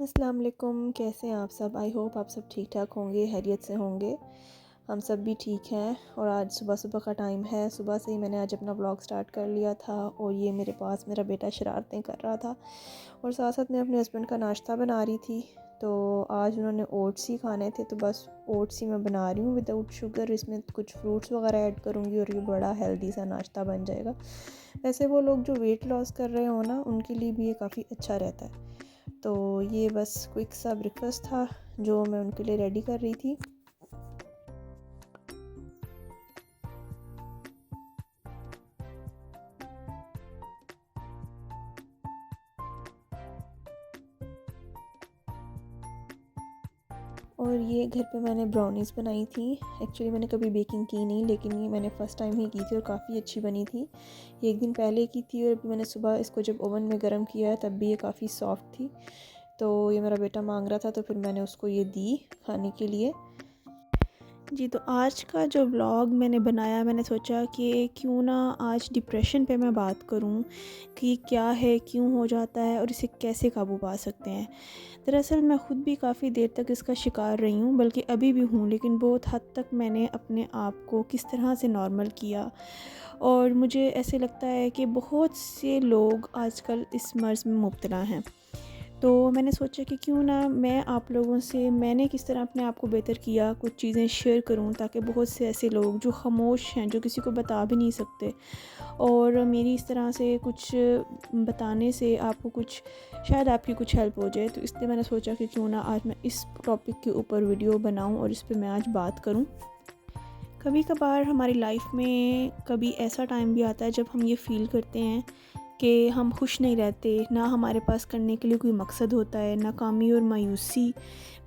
अस्सलाम वालेकुम। कैसे हैं आप सब? आई होप आप सब ठीक ठाक होंगे, खैरियत से होंगे। हम सब भी ठीक हैं। और आज सुबह सुबह का टाइम है। सुबह से ही मैंने आज अपना व्लॉग स्टार्ट कर लिया था और ये मेरे पास मेरा बेटा शरारतें कर रहा था और साथ साथ मैं अपने हस्बैंड का नाश्ता बना रही थी। तो आज उन्होंने ओट्स ही खाने थे, तो बस ओट्स ही मैं बना रही हूँ विदाउट शुगर। इसमें कुछ फ्रूट्स वगैरह ऐड करूँगी और ये बड़ा हेल्दी सा नाश्ता बन जाएगा। वैसे वो लोग जो वेट लॉस कर रहे हो ना, उनके लिए भी ये काफ़ी अच्छा रहता है। तो ये बस क्विक सा ब्रेकफास्ट था जो मैं उनके लिए रेडी कर रही थी। और ये घर पे मैंने ब्राउनीज़ बनाई थी। एक्चुअली मैंने कभी बेकिंग की नहीं, लेकिन ये मैंने फ़र्स्ट टाइम ही की थी और काफ़ी अच्छी बनी थी। ये एक दिन पहले की थी और अभी मैंने सुबह इसको जब ओवन में गर्म किया है तब भी ये काफ़ी सॉफ्ट थी। तो ये मेरा बेटा मांग रहा था तो फिर मैंने उसको ये दी खाने के लिए। जी, तो आज का जो व्लॉग मैंने बनाया, मैंने सोचा कि क्यों ना आज डिप्रेशन पे मैं बात करूं कि क्या है, क्यों हो जाता है और इसे कैसे काबू पा सकते हैं। दरअसल मैं ख़ुद भी काफ़ी देर तक इसका शिकार रही हूं, बल्कि अभी भी हूं, लेकिन बहुत हद तक मैंने अपने आप को किस तरह से नॉर्मल किया। और मुझे ऐसे लगता है कि बहुत से लोग आजकल इस मर्ज़ में मुब्तला हैं। तो मैंने सोचा कि क्यों ना मैं आप लोगों से मैंने किस तरह अपने आप को बेहतर किया कुछ चीज़ें शेयर करूं, ताकि बहुत से ऐसे लोग जो ख़ामोश हैं, जो किसी को बता भी नहीं सकते, और मेरी इस तरह से कुछ बताने से आपको कुछ शायद आपकी कुछ हेल्प हो जाए। तो इसलिए मैंने सोचा कि क्यों ना आज मैं इस टॉपिक के ऊपर वीडियो बनाऊं और इस पे मैं आज बात करूं। कभी कभार हमारी लाइफ में कभी ऐसा टाइम भी आता है जब हम ये फ़ील करते हैं कि हम खुश नहीं रहते, ना हमारे पास करने के लिए कोई मकसद होता है, नाकामी और मायूसी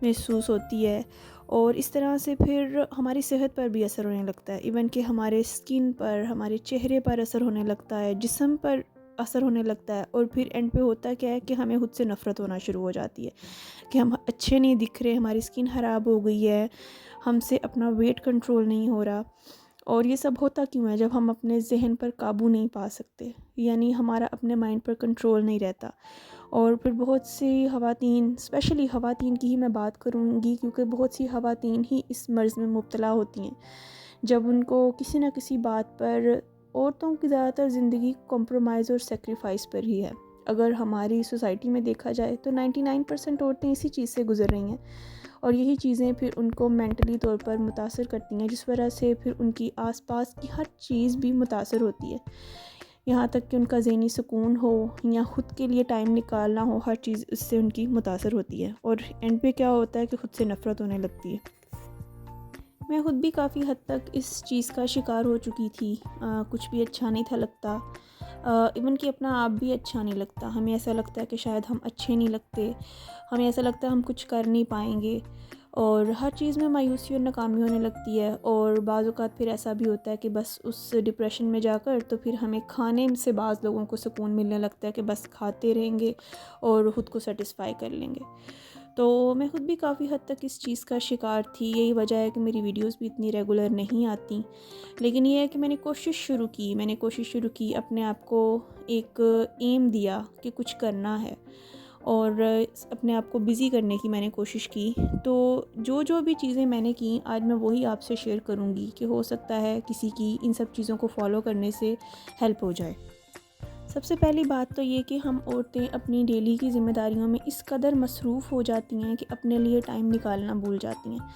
महसूस होती है। और इस तरह से फिर हमारी सेहत पर भी असर होने लगता है, इवन कि हमारे स्किन पर, हमारे चेहरे पर असर होने लगता है, जिस्म पर असर होने लगता है। और फिर एंड पे होता क्या है कि हमें खुद से नफ़रत होना शुरू हो जाती है कि हम अच्छे नहीं दिख रहे, हमारी स्किन ख़राब हो गई है, हमसे अपना वेट कंट्रोल नहीं हो रहा। और ये सब होता क्यों है? जब हम अपने ज़हन पर काबू नहीं पा सकते, यानी हमारा अपने माइंड पर कंट्रोल नहीं रहता। और फिर बहुत सी ख़वातीन, स्पेशली ख़वातीन की ही मैं बात करूँगी, क्योंकि बहुत सी ख़वातीन ही इस मर्ज़ में मुब्तला होती हैं। जब उनको किसी न किसी बात पर, औरतों की ज़्यादातर ज़िंदगी कॉम्प्रोमाइज़ और सेक्रीफाइस पर ही है। अगर हमारी सोसाइटी में देखा जाए तो 99% औरतें इसी चीज़ से गुज़र रही हैं। और यही चीज़ें फिर उनको मेंटली तौर पर मुतासर करती हैं, जिस वजह से फिर उनकी आसपास की हर चीज़ भी मुतासर होती है। यहाँ तक कि उनका ज़हनी सुकून हो या ख़ुद के लिए टाइम निकालना हो, हर चीज़ उससे उनकी मुतासर होती है। और एंड पे क्या होता है कि ख़ुद से नफ़रत होने लगती है। मैं ख़ुद भी काफ़ी हद तक इस चीज़ का शिकार हो चुकी थी। कुछ भी अच्छा नहीं था लगता, इवन कि अपना आप भी अच्छा नहीं लगता। हमें ऐसा लगता है कि शायद हम अच्छे नहीं लगते, हमें ऐसा लगता है हम कुछ कर नहीं पाएंगे, और हर चीज़ में मायूसी और नाकामी होने लगती है। और बाज़ औक़ात फिर ऐसा भी होता है कि बस उस डिप्रेशन में जाकर तो फिर हमें खाने से बाज़ लोगों को सुकून मिलने लगता है कि बस खाते रहेंगे और ख़ुद को सेटिस्फाई कर लेंगे। तो मैं ख़ुद भी काफ़ी हद तक इस चीज़ का शिकार थी। यही वजह है कि मेरी वीडियोस भी इतनी रेगुलर नहीं आती। लेकिन ये है कि मैंने कोशिश शुरू की, अपने आप को एक एम दिया कि कुछ करना है, और अपने आप को बिज़ी करने की मैंने कोशिश की। तो जो जो भी चीज़ें मैंने की, आज मैं वही आपसे शेयर करूँगी कि हो सकता है किसी की इन सब चीज़ों को फॉलो करने से हेल्प हो जाए। सबसे पहली बात तो ये कि हम औरतें अपनी डेली की ज़िम्मेदारियों में इस कदर मसरूफ़ हो जाती हैं कि अपने लिए टाइम निकालना भूल जाती हैं।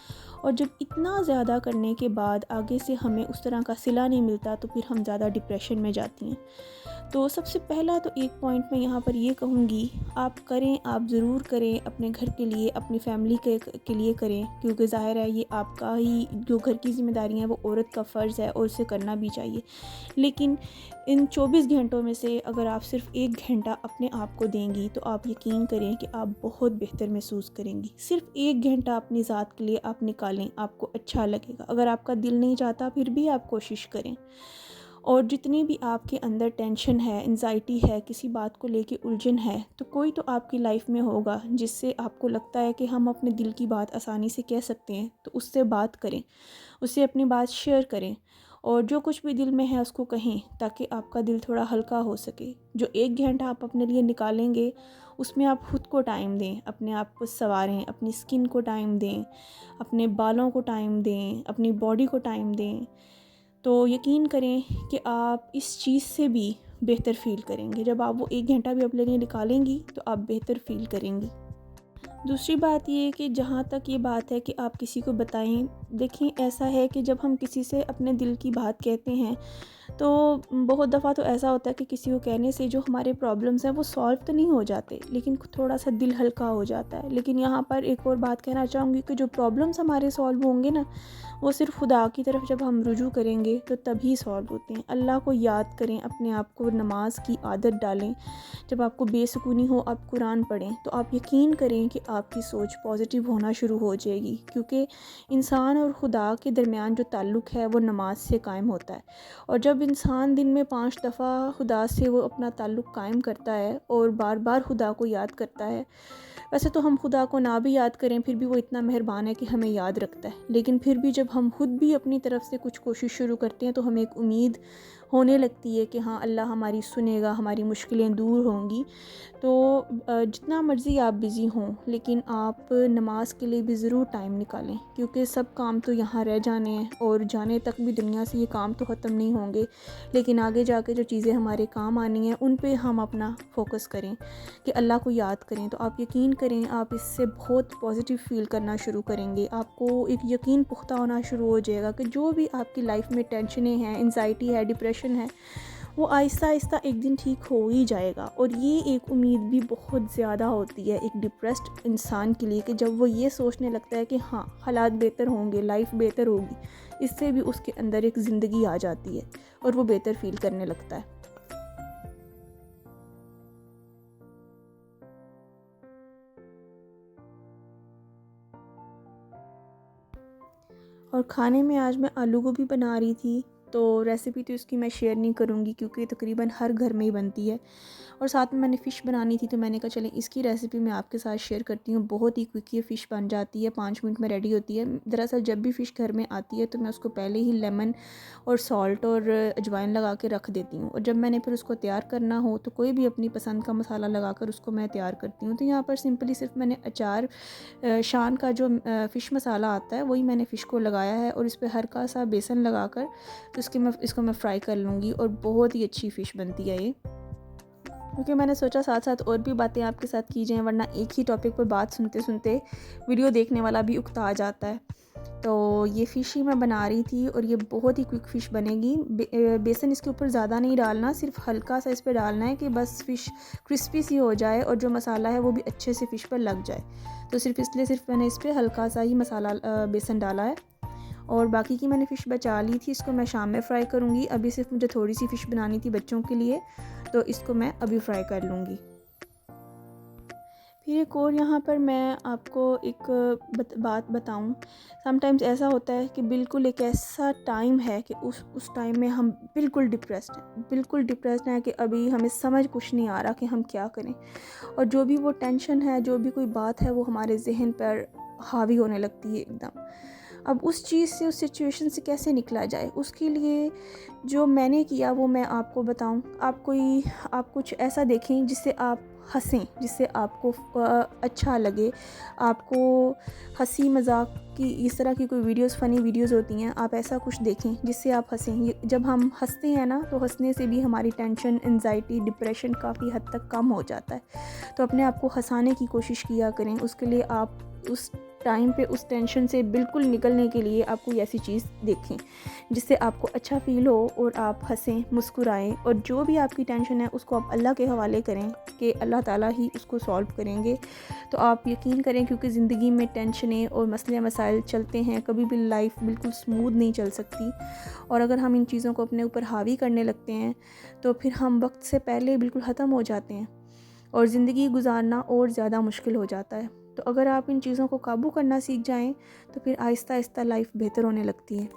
और जब इतना ज़्यादा करने के बाद आगे से हमें उस तरह का सिला नहीं मिलता, तो फिर हम ज़्यादा डिप्रेशन में जाती हैं। तो सबसे पहला तो एक पॉइंट मैं यहाँ पर ये कहूँगी, आप ज़रूर करें, अपने घर के लिए, अपनी फैमिली के लिए करें, क्योंकि ज़ाहिर है ये आपका ही जो घर की ज़िम्मेदारियाँ हैं वो औरत का फ़र्ज़ है और उसे करना भी चाहिए। लेकिन इन 24 घंटों में से अगर आप सिर्फ़ 1 घंटा अपने आप को देंगी, तो आप यकीन करें कि आप बहुत बेहतर महसूस करेंगी। सिर्फ़ 1 घंटा अपनी ज़ात के लिए आप निकालें, आपको अच्छा लगेगा। अगर आपका दिल नहीं चाहता फिर भी आप कोशिश करें। और जितनी भी आपके अंदर टेंशन है, एंजाइटी है, किसी बात को लेके उलझन है, तो कोई तो आपकी लाइफ में होगा जिससे आपको लगता है कि हम अपने दिल की बात आसानी से कह सकते हैं, तो उससे बात करें, उससे अपनी बात शेयर करें। और जो कुछ भी दिल में है उसको कहें, ताकि आपका दिल थोड़ा हल्का हो सके। जो 1 घंटा आप अपने लिए निकालेंगे उसमें आप खुद को टाइम दें, अपने आप को संवारें, अपनी स्किन को टाइम दें, अपने बालों को टाइम दें, अपनी बॉडी को टाइम दें, तो यकीन करें कि आप इस चीज़ से भी बेहतर फ़ील करेंगे। जब आप वो 1 घंटा भी अपने लिए निकालेंगी तो आप बेहतर फ़ील करेंगी। दूसरी बात ये है कि जहाँ तक ये बात है कि आप किसी को बताएं, देखें ऐसा है कि जब हम किसी से अपने दिल की बात कहते हैं तो बहुत दफ़ा तो ऐसा होता है कि किसी को कहने से जो हमारे प्रॉब्लम्स हैं वो सॉल्व तो नहीं हो जाते, लेकिन थोड़ा सा दिल हल्का हो जाता है। लेकिन यहाँ पर एक और बात कहना चाहूँगी कि जो प्रॉब्लम्स हमारे सॉल्व होंगे ना, वो सिर्फ खुदा की तरफ जब हम रुजू करेंगे तो तभी सॉल्व होते हैं। अल्लाह को याद करें, अपने आप को नमाज की आदत डालें। जब आपको बेसुकूनी हो आप कुरान पढ़ें, तो आप यकीन करें कि आपकी सोच पॉजिटिव होना शुरू हो जाएगी, क्योंकि इंसान और खुदा के दरमियान जो ताल्लुक़ है वो नमाज से कायम होता है। और जब इंसान दिन में 5 दफ़ा खुदा से वो अपना ताल्लुक़ कायम करता है और बार बार खुदा को याद करता है, वैसे तो हम खुदा को ना भी याद करें फिर भी वो इतना मेहरबान है कि हमें याद रखता है, लेकिन फिर भी जब हम खुद भी अपनी तरफ से कुछ कोशिश शुरू करते हैं तो हमें एक उम्मीद होने लगती है कि हाँ, अल्लाह हमारी सुनेगा, हमारी मुश्किलें दूर होंगी। तो जितना मर्ज़ी आप बिज़ी हों, लेकिन आप नमाज के लिए भी ज़रूर टाइम निकालें, क्योंकि सब काम तो यहाँ रह जाने हैं और जाने तक भी दुनिया से ये काम तो ख़त्म नहीं होंगे, लेकिन आगे जाके जो चीज़ें हमारे काम आनी हैं उन पे हम अपना फ़ोकस करें, कि अल्लाह को याद करें। तो आप यकीन करें, आप इससे बहुत पॉजिटिव फ़ील करना शुरू करेंगे। आपको एक यकीन पुख्ता होना शुरू हो जाएगा कि जो भी आपकी लाइफ में टेंशनें हैं, एंजाइटी है, डिप्रेशन है, वो आहिस्ता आहिस्ता एक दिन ठीक हो ही जाएगा। और ये एक उम्मीद भी बहुत ज़्यादा होती है एक डिप्रेस्ड इंसान के लिए, कि जब वो ये सोचने लगता है कि हाँ, हालात बेहतर होंगे, लाइफ बेहतर होगी, इससे भी उसके अंदर एक ज़िंदगी आ जाती है और वो बेहतर फ़ील करने लगता है। और खाने में आज मैं आलू गोभी बना रही थी, तो रेसिपी तो इसकी मैं शेयर नहीं करूँगी क्योंकि तकरीबन हर घर में ही बनती है। और साथ में मैंने फ़िश बनानी थी, तो मैंने कहा चलें इसकी रेसिपी मैं आपके साथ शेयर करती हूँ। बहुत ही क्विक ये फ़िश बन जाती है, 5 मिनट में रेडी होती है। दरअसल जब भी फ़िश घर में आती है तो मैं उसको पहले ही लेमन और सॉल्ट और अजवाइन लगा के रख देती हूँ, और जब मैंने फिर उसको तैयार करना हो तो कोई भी अपनी पसंद का मसाला लगा कर उसको मैं तैयार करती हूँ। तो यहाँ पर सिंपली सिर्फ मैंने अचार शान का जो फ़िश मसाला आता है वही मैंने फ़िश को लगाया है, और इस पर हल्का सा बेसन लगा कर तो इसको मैं फ्राई कर लूँगी, और बहुत ही अच्छी फ़िश बनती है ये। क्योंकि मैंने सोचा साथ साथ और भी बातें आपके साथ की जाएँ, वरना एक ही टॉपिक पर बात सुनते सुनते वीडियो देखने वाला भी उकता जाता है। तो ये फ़िश ही मैं बना रही थी, और ये बहुत ही क्विक फ़िश बनेगी। बेसन इसके ऊपर ज़्यादा नहीं डालना, सिर्फ हल्का सा इस पर डालना है कि बस फ़िश क्रिस्पी सी हो जाए और जो मसाला है वो भी अच्छे से फ़िश पर लग जाए। तो सिर्फ मैंने इस पर हल्का सा ही मसाला बेसन डाला है, और बाकी की मैंने फ़िश बचा ली थी, इसको मैं शाम में फ्राई करूँगी। अभी सिर्फ मुझे थोड़ी सी फ़िश बनानी थी बच्चों के लिए, तो इसको मैं अभी फ्राई कर लूँगी। फिर एक और यहाँ पर मैं आपको एक बात बताऊँ। समटाइम्स ऐसा होता है कि बिल्कुल एक ऐसा टाइम है कि उस टाइम में हम बिल्कुल डिप्रेस्ड हैं कि अभी हमें समझ कुछ नहीं आ रहा कि हम क्या करें, और जो भी वो टेंशन है, जो भी कोई बात है, वो हमारे जहन पर हावी होने लगती है एकदम। अब उस चीज़ से, उस सिचुएशन से कैसे निकला जाए, उसके लिए जो मैंने किया वो मैं आपको बताऊं। आप कुछ ऐसा देखें जिससे आप हंसें, जिससे आपको अच्छा लगे, आपको हंसी मजाक की इस तरह की कोई वीडियोस, फ़नी वीडियोस होती हैं, आप ऐसा कुछ देखें जिससे आप हंसें। जब हम हंसते हैं ना, तो हंसने से भी हमारी टेंशन, एंजाइटी, डिप्रेशन काफ़ी हद तक कम हो जाता है। तो अपने आप को हंसाने की कोशिश किया करें। उसके लिए आप उस टाइम पे उस टेंशन से बिल्कुल निकलने के लिए आप कोई ऐसी चीज़ देखें जिससे आपको अच्छा फ़ील हो और आप हंसें, मुस्कुराएं, और जो भी आपकी टेंशन है उसको आप अल्लाह के हवाले करें कि अल्लाह ताला ही उसको सॉल्व करेंगे। तो आप यकीन करें, क्योंकि ज़िंदगी में टेंशनें और मसले मसाइल चलते हैं, कभी भी लाइफ बिल्कुल स्मूथ नहीं चल सकती, और अगर हम इन चीज़ों को अपने ऊपर हावी करने लगते हैं तो फिर हम वक्त से पहले बिल्कुल ख़त्म हो जाते हैं और ज़िंदगी गुजारना और ज़्यादा मुश्किल हो जाता है। तो अगर आप इन चीज़ों को काबू करना सीख जाएं तो फिर आहिस्ता आहिस्ता लाइफ बेहतर होने लगती है,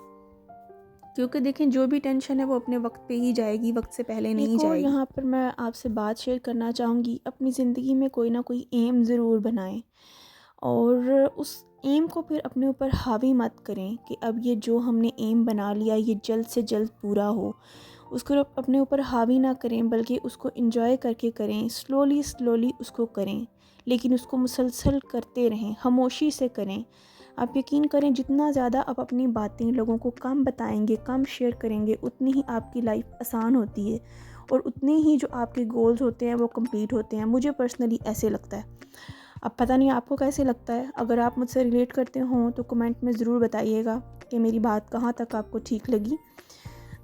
क्योंकि देखें जो भी टेंशन है वो अपने वक्त पे ही जाएगी, वक्त से पहले नहीं जाएगी। यहाँ पर मैं आपसे बात शेयर करना चाहूँगी, अपनी ज़िंदगी में कोई ना कोई एम ज़रूर बनाएं, और उस एम को फिर अपने ऊपर हावी मत करें कि अब ये जो हमने एम बना लिया ये जल्द से जल्द पूरा हो। उसको अपने ऊपर हावी ना करें, बल्कि उसको एंजॉय करके करें, स्लोली स्लोली उसको करें, लेकिन उसको मुसलसल करते रहें, खामोशी से करें। आप यकीन करें, जितना ज़्यादा आप अपनी बातें लोगों को कम बताएंगे, कम शेयर करेंगे, उतनी ही आपकी लाइफ आसान होती है और उतने ही जो आपके गोल्स होते हैं वो कंप्लीट होते हैं। मुझे पर्सनली ऐसे लगता है। अब पता नहीं आपको कैसे लगता है। अगर आप मुझसे रिलेट करते हो तो कमेंट में ज़रूर बताइएगा कि मेरी बात कहाँ तक आपको ठीक लगी।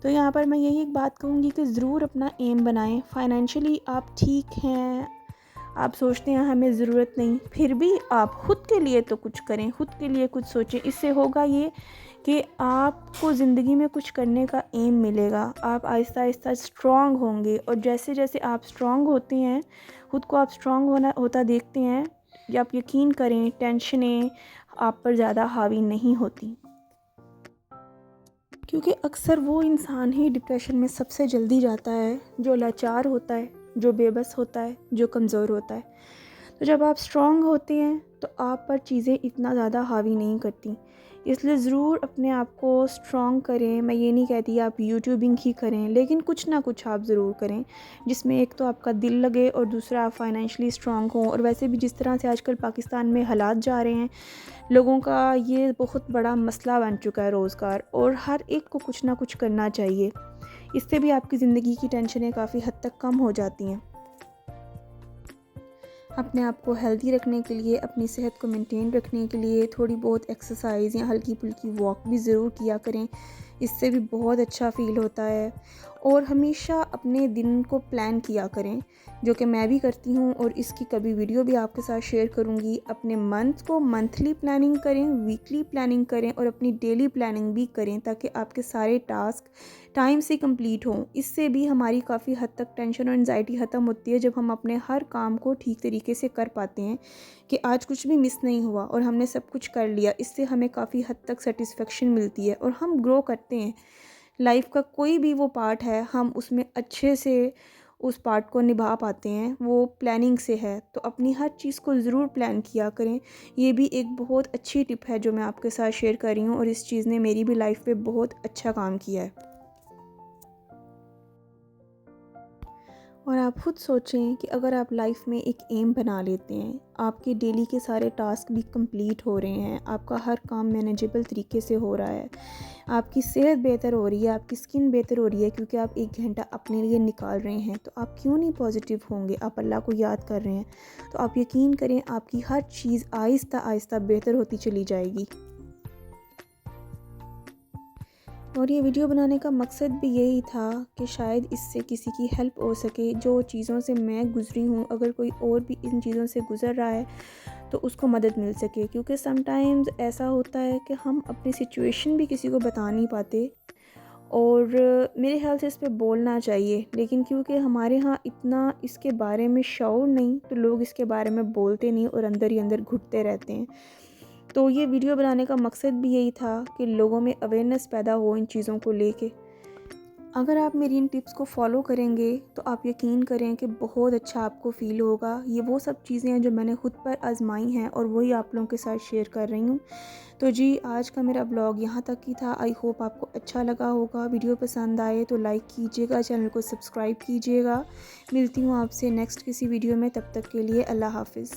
तो यहाँ पर मैं यही एक बात कहूँगी कि ज़रूर अपना एम बनाएं। फाइनेंशियली आप ठीक हैं, आप सोचते हैं हमें ज़रूरत नहीं, फिर भी आप ख़ुद के लिए तो कुछ करें, ख़ुद के लिए कुछ सोचें। इससे होगा ये कि आपको ज़िंदगी में कुछ करने का एम मिलेगा। आप आहिस्ता आहिस्ता स्ट्रॉन्ग होंगे, और जैसे जैसे आप स्ट्रॉन्ग होते हैं, ख़ुद को आप स्ट्रॉन्ग होता देखते हैं, या आप यकीन करें टेंशनें आप पर ज़्यादा हावी नहीं होती। क्योंकि अक्सर वो इंसान ही डिप्रेशन में सबसे जल्दी जाता है जो लाचार होता है, जो बेबस होता है, जो कमज़ोर होता है। तो जब आप स्ट्रॉन्ग होते हैं तो आप पर चीज़ें इतना ज़्यादा हावी नहीं करती। इसलिए ज़रूर अपने आप को स्ट्रॉन्ग करें। मैं ये नहीं कहती आप यूट्यूबिंग ही करें, लेकिन कुछ ना कुछ आप ज़रूर करें जिसमें एक तो आपका दिल लगे और दूसरा आप फाइनेंशियली स्ट्रॉन्ग हो। और वैसे भी जिस तरह से आजकल पाकिस्तान में हालात जा रहे हैं, लोगों का ये बहुत बड़ा मसला बन चुका है रोज़गार, और हर एक को कुछ ना कुछ करना चाहिए। इससे भी आपकी ज़िंदगी की टेंशनें काफ़ी हद तक कम हो जाती हैं। अपने आप को हेल्दी रखने के लिए, अपनी सेहत को मेंटेन रखने के लिए थोड़ी बहुत एक्सरसाइज़ या हल्की फुल्की वॉक भी ज़रूर किया करें। इससे भी बहुत अच्छा फ़ील होता है। और हमेशा अपने दिन को प्लान किया करें, जो कि मैं भी करती हूँ, और इसकी कभी वीडियो भी आपके साथ शेयर करूँगी। अपने मंथ को मंथली प्लानिंग करें, वीकली प्लानिंग करें, और अपनी डेली प्लानिंग भी करें, ताकि आपके सारे टास्क टाइम से कंप्लीट हों। इससे भी हमारी काफ़ी हद तक टेंशन और एंजाइटी ख़त्म होती है, जब हम अपने हर काम को ठीक तरीके से कर पाते हैं कि आज कुछ भी मिस नहीं हुआ और हमने सब कुछ कर लिया। इससे हमें काफ़ी हद तक सेटिस्फेक्शन मिलती है और हम ग्रो करते हैं। लाइफ का कोई भी वो पार्ट है, हम उसमें अच्छे से उस पार्ट को निभा पाते हैं, वो प्लानिंग से है। तो अपनी हर चीज़ को ज़रूर प्लान किया करें। ये भी एक बहुत अच्छी टिप है जो मैं आपके साथ शेयर कर रही हूँ, और इस चीज़ ने मेरी भी लाइफ पे बहुत अच्छा काम किया है। और आप खुद सोचें कि अगर आप लाइफ में एक एम बना लेते हैं, आपके डेली के सारे टास्क भी कंप्लीट हो रहे हैं, आपका हर काम मैनेजेबल तरीके से हो रहा है, आपकी सेहत बेहतर हो रही है, आपकी स्किन बेहतर हो रही है, क्योंकि आप 1 घंटा अपने लिए निकाल रहे हैं, तो आप क्यों नहीं पॉजिटिव होंगे। आप अल्लाह को याद कर रहे हैं, तो आप यकीन करें आपकी हर चीज़ आहिस्ता आहिस्ता बेहतर होती चली जाएगी। और ये वीडियो बनाने का मकसद भी यही था कि शायद इससे किसी की हेल्प हो सके। जो चीज़ों से मैं गुज़री हूँ, अगर कोई और भी इन चीज़ों से गुज़र रहा है तो उसको मदद मिल सके। क्योंकि समटाइम्स ऐसा होता है कि हम अपनी सिचुएशन भी किसी को बता नहीं पाते, और मेरे ख्याल से इस पे बोलना चाहिए, लेकिन क्योंकि हमारे यहाँ इतना इसके बारे में शऊर नहीं, तो लोग इसके बारे में बोलते नहीं और अंदर ही अंदर घुटते रहते हैं। तो ये वीडियो बनाने का मकसद भी यही था कि लोगों में अवेयरनेस पैदा हो इन चीज़ों को लेके। अगर आप मेरी इन टिप्स को फॉलो करेंगे तो आप यकीन करें कि बहुत अच्छा आपको फ़ील होगा। ये वो सब चीज़ें हैं जो मैंने ख़ुद पर आजमाई हैं, और वही आप लोगों के साथ शेयर कर रही हूँ। तो जी, आज का मेरा ब्लॉग यहाँ तक ही था। आई होप आपको अच्छा लगा होगा। वीडियो पसंद आए तो लाइक कीजिएगा, चैनल को सब्सक्राइब कीजिएगा। मिलती हूँ आपसे नेक्स्ट किसी वीडियो में, तब तक के लिए अल्लाह हाफ़िज़।